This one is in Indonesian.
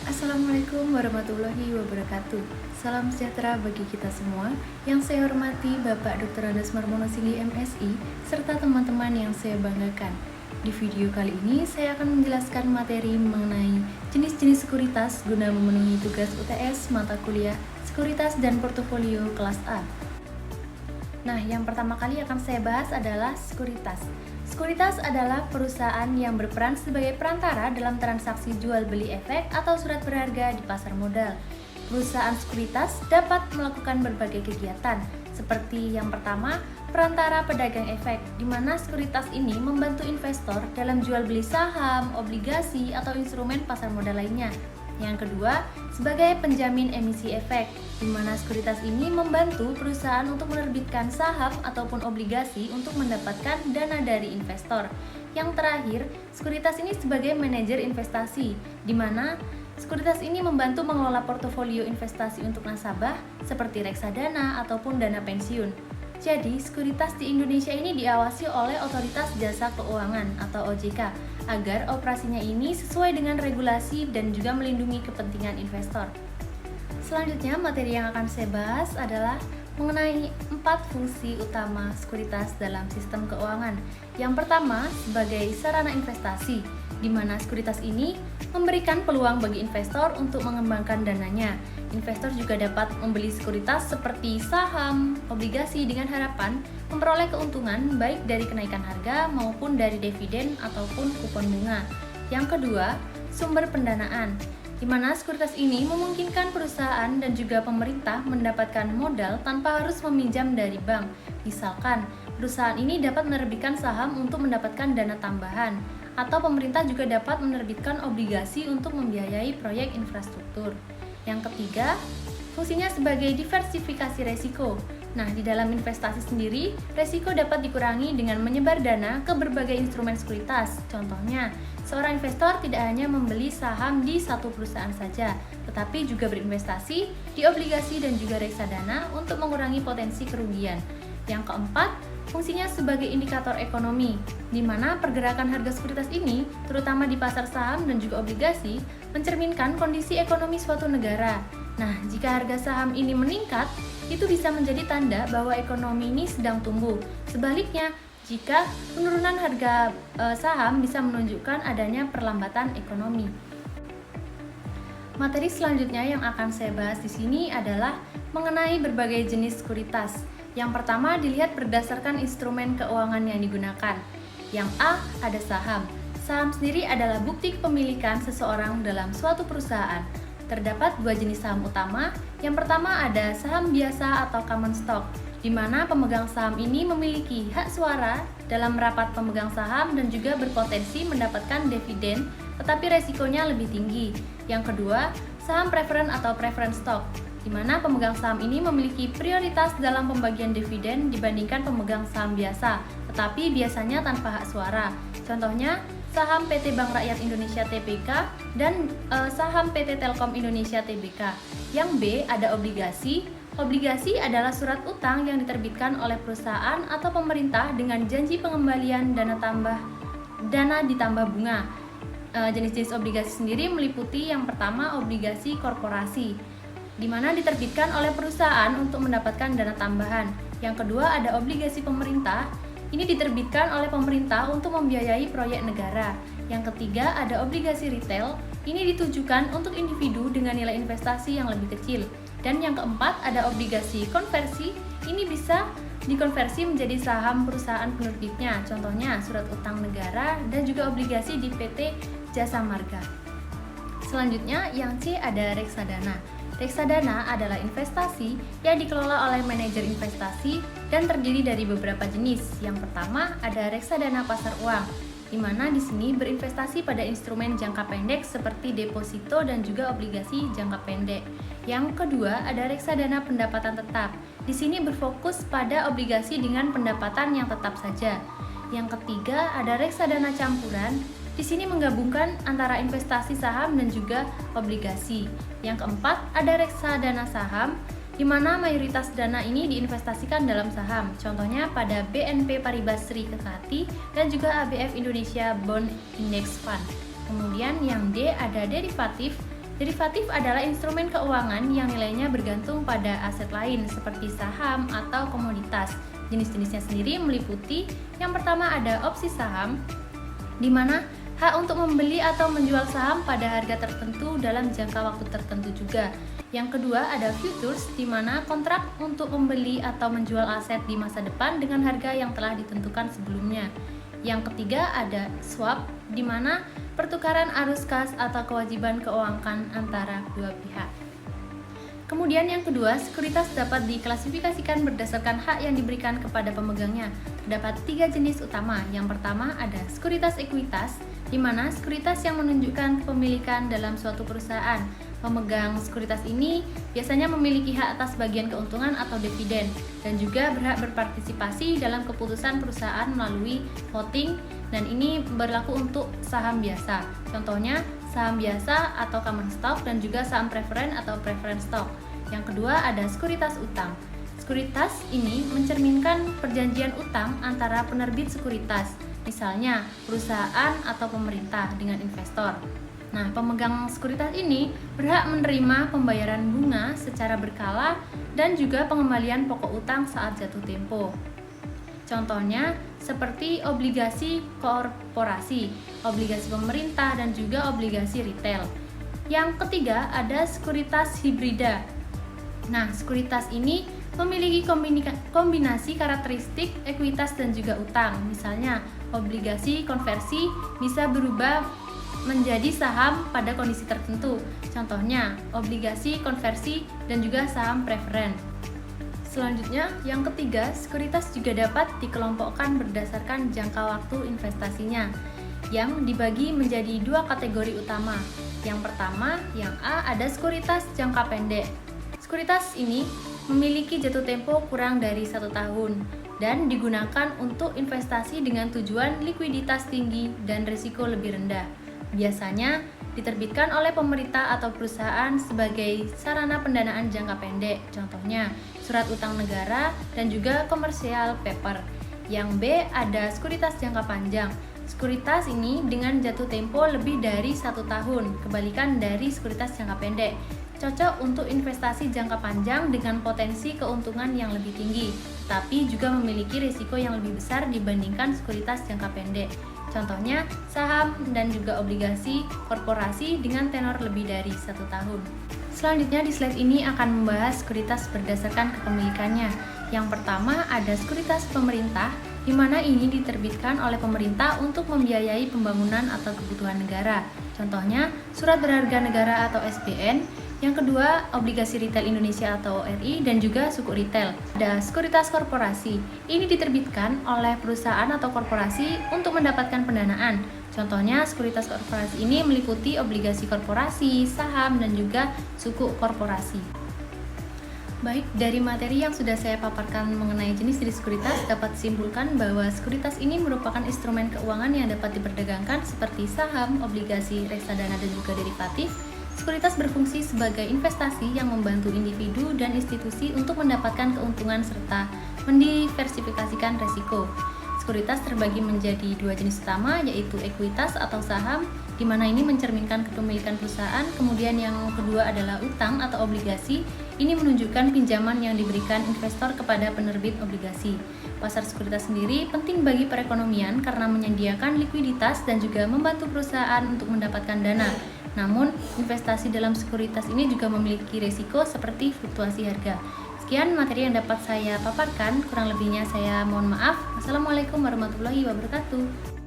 Assalamualaikum warahmatullahi wabarakatuh. Salam sejahtera bagi kita semua. Yang saya hormati Bapak Dr. Andes Marmono Singgi MSI serta teman-teman yang saya banggakan. Di video kali ini saya akan menjelaskan materi mengenai jenis-jenis sekuritas guna memenuhi tugas UTS mata kuliah Sekuritas dan Portofolio kelas A. Nah, yang pertama kali akan saya bahas adalah sekuritas. Sekuritas adalah perusahaan yang berperan sebagai perantara dalam transaksi jual beli efek atau surat berharga di pasar modal. Perusahaan sekuritas dapat melakukan berbagai kegiatan, seperti yang pertama, perantara pedagang efek, di mana sekuritas ini membantu investor dalam jual beli saham, obligasi, atau instrumen pasar modal lainnya. Yang kedua, sebagai penjamin emisi efek, di mana sekuritas ini membantu perusahaan untuk menerbitkan saham ataupun obligasi untuk mendapatkan dana dari investor. Yang terakhir, sekuritas ini sebagai manajer investasi, di mana sekuritas ini membantu mengelola portofolio investasi untuk nasabah seperti reksadana ataupun dana pensiun. Jadi, sekuritas di Indonesia ini diawasi oleh Otoritas Jasa Keuangan atau OJK agar operasinya ini sesuai dengan regulasi dan juga melindungi kepentingan investor. Selanjutnya, materi yang akan saya bahas adalah mengenai 4 fungsi utama sekuritas dalam sistem keuangan. Yang pertama, sebagai sarana investasi, di mana sekuritas ini memberikan peluang bagi investor untuk mengembangkan dananya. Investor juga dapat membeli sekuritas seperti saham, obligasi dengan harapan memperoleh keuntungan baik dari kenaikan harga maupun dari dividen ataupun kupon bunga. Yang kedua, sumber pendanaan, di mana sekuritas ini memungkinkan perusahaan dan juga pemerintah mendapatkan modal tanpa harus meminjam dari bank. Misalkan, perusahaan ini dapat menerbitkan saham untuk mendapatkan dana tambahan, atau pemerintah juga dapat menerbitkan obligasi untuk membiayai proyek infrastruktur. Yang ketiga, fungsinya sebagai diversifikasi resiko. Nah, di dalam investasi sendiri, resiko dapat dikurangi dengan menyebar dana ke berbagai instrumen sekuritas. Contohnya, seorang investor tidak hanya membeli saham di satu perusahaan saja, tetapi juga berinvestasi di obligasi dan juga reksadana untuk mengurangi potensi kerugian. Yang keempat, fungsinya sebagai indikator ekonomi, di mana pergerakan harga sekuritas ini, terutama di pasar saham dan juga obligasi, mencerminkan kondisi ekonomi suatu negara. Nah, jika harga saham ini meningkat, itu bisa menjadi tanda bahwa ekonomi ini sedang tumbuh. Sebaliknya, jika penurunan harga saham bisa menunjukkan adanya perlambatan ekonomi. Materi selanjutnya yang akan saya bahas di sini adalah mengenai berbagai jenis sekuritas. Yang pertama dilihat berdasarkan instrumen keuangan yang digunakan. Yang A, ada saham. Saham sendiri adalah bukti kepemilikan seseorang dalam suatu perusahaan. Terdapat 2 jenis saham utama. Yang pertama ada saham biasa atau common stock, di mana pemegang saham ini memiliki hak suara dalam rapat pemegang saham dan juga berpotensi mendapatkan dividen, tetapi resikonya lebih tinggi. Yang kedua, saham preferen atau preference stock, di mana pemegang saham ini memiliki prioritas dalam pembagian dividen dibandingkan pemegang saham biasa, tetapi biasanya tanpa hak suara. Contohnya, saham PT Bank Rakyat Indonesia Tbk dan saham PT Telkom Indonesia Tbk. Yang B, ada obligasi. Obligasi adalah surat utang yang diterbitkan oleh perusahaan atau pemerintah dengan janji pengembalian dana ditambah bunga. Jenis-jenis obligasi sendiri meliputi yang pertama obligasi korporasi, di mana diterbitkan oleh perusahaan untuk mendapatkan dana tambahan. Yang kedua ada obligasi pemerintah, ini diterbitkan oleh pemerintah untuk membiayai proyek negara. Yang ketiga ada obligasi retail, ini ditujukan untuk individu dengan nilai investasi yang lebih kecil. Dan yang keempat ada obligasi konversi, ini bisa dikonversi menjadi saham perusahaan penerbitnya, contohnya surat utang negara dan juga obligasi di PT Jasa Marga. Selanjutnya yang C ada reksadana. Reksadana adalah investasi yang dikelola oleh manajer investasi dan terdiri dari beberapa jenis. Yang pertama ada reksadana pasar uang, di mana di sini berinvestasi pada instrumen jangka pendek seperti deposito dan juga obligasi jangka pendek. Yang kedua ada reksadana pendapatan tetap. Di sini berfokus pada obligasi dengan pendapatan yang tetap saja. Yang ketiga ada reksadana campuran. Di sini menggabungkan antara investasi saham dan juga obligasi. Yang keempat, ada reksadana saham, di mana mayoritas dana ini diinvestasikan dalam saham. Contohnya pada BNP Paribas Sri Kekati dan juga ABF Indonesia Bond Index Fund. Kemudian yang D ada derivatif. Derivatif adalah instrumen keuangan yang nilainya bergantung pada aset lain seperti saham atau komoditas. Jenis-jenisnya sendiri meliputi yang pertama ada opsi saham, di mana hak untuk membeli atau menjual saham pada harga tertentu dalam jangka waktu tertentu juga. Yang kedua ada futures, di mana kontrak untuk membeli atau menjual aset di masa depan dengan harga yang telah ditentukan sebelumnya. Yang ketiga ada swap, di mana pertukaran arus kas atau kewajiban keuangan antara dua pihak. Kemudian yang kedua, sekuritas dapat diklasifikasikan berdasarkan hak yang diberikan kepada pemegangnya. Terdapat 3 jenis utama. Yang pertama ada sekuritas ekuitas, di mana sekuritas yang menunjukkan kepemilikan dalam suatu perusahaan. Pemegang sekuritas ini biasanya memiliki hak atas bagian keuntungan atau dividen dan juga berhak berpartisipasi dalam keputusan perusahaan melalui voting, dan ini berlaku untuk saham biasa. Contohnya saham biasa atau common stock dan juga saham preferen atau preference stock. Yang kedua ada sekuritas utang. Sekuritas ini mencerminkan perjanjian utang antara penerbit sekuritas, misalnya perusahaan atau pemerintah dengan investor. Nah, pemegang sekuritas ini berhak menerima pembayaran bunga secara berkala dan juga pengembalian pokok utang saat jatuh tempo. Contohnya seperti obligasi korporasi, obligasi pemerintah, dan juga obligasi retail. Yang ketiga ada sekuritas hibrida. Nah, sekuritas ini memiliki kombinasi karakteristik ekuitas dan juga utang. Misalnya, obligasi konversi bisa berubah menjadi saham pada kondisi tertentu. Contohnya, obligasi konversi dan juga saham preferen. Selanjutnya, yang ketiga, sekuritas juga dapat dikelompokkan berdasarkan jangka waktu investasinya, yang dibagi menjadi 2 kategori utama. Yang pertama, yang A, ada sekuritas jangka pendek. Sekuritas ini memiliki jatuh tempo kurang dari 1 tahun dan digunakan untuk investasi dengan tujuan likuiditas tinggi dan risiko lebih rendah. Biasanya diterbitkan oleh pemerintah atau perusahaan sebagai sarana pendanaan jangka pendek, contohnya surat utang negara dan juga commercial paper. Yang B ada sekuritas jangka panjang. Sekuritas ini dengan jatuh tempo lebih dari 1 tahun, kebalikan dari sekuritas jangka pendek. Cocok untuk investasi jangka panjang dengan potensi keuntungan yang lebih tinggi, tapi juga memiliki risiko yang lebih besar dibandingkan sekuritas jangka pendek. Contohnya saham dan juga obligasi korporasi dengan tenor lebih dari 1 tahun. Selanjutnya di slide ini akan membahas sekuritas berdasarkan kepemilikannya. Yang pertama ada sekuritas pemerintah, di mana ini diterbitkan oleh pemerintah untuk membiayai pembangunan atau kebutuhan negara. Contohnya surat berharga negara atau SBN. Yang kedua, obligasi retail Indonesia atau ORI dan juga suku retail. Ada sekuritas korporasi. Ini diterbitkan oleh perusahaan atau korporasi untuk mendapatkan pendanaan. Contohnya, sekuritas korporasi ini meliputi obligasi korporasi, saham, dan juga suku korporasi. Baik, dari materi yang sudah saya paparkan mengenai jenis-jenis sekuritas, dapat disimpulkan bahwa sekuritas ini merupakan instrumen keuangan yang dapat diperdagangkan seperti saham, obligasi, reksadana, dan juga derivatif. Sekuritas berfungsi sebagai investasi yang membantu individu dan institusi untuk mendapatkan keuntungan serta mendiversifikasikan risiko. Sekuritas terbagi menjadi 2 jenis utama, yaitu ekuitas atau saham, di mana ini mencerminkan kepemilikan perusahaan. Kemudian yang kedua adalah utang atau obligasi. Ini menunjukkan pinjaman yang diberikan investor kepada penerbit obligasi. Pasar sekuritas sendiri penting bagi perekonomian karena menyediakan likuiditas dan juga membantu perusahaan untuk mendapatkan dana. Namun, investasi dalam sekuritas ini juga memiliki risiko seperti fluktuasi harga. Sekian materi yang dapat saya paparkan, kurang lebihnya saya mohon maaf. Wassalamualaikum warahmatullahi wabarakatuh.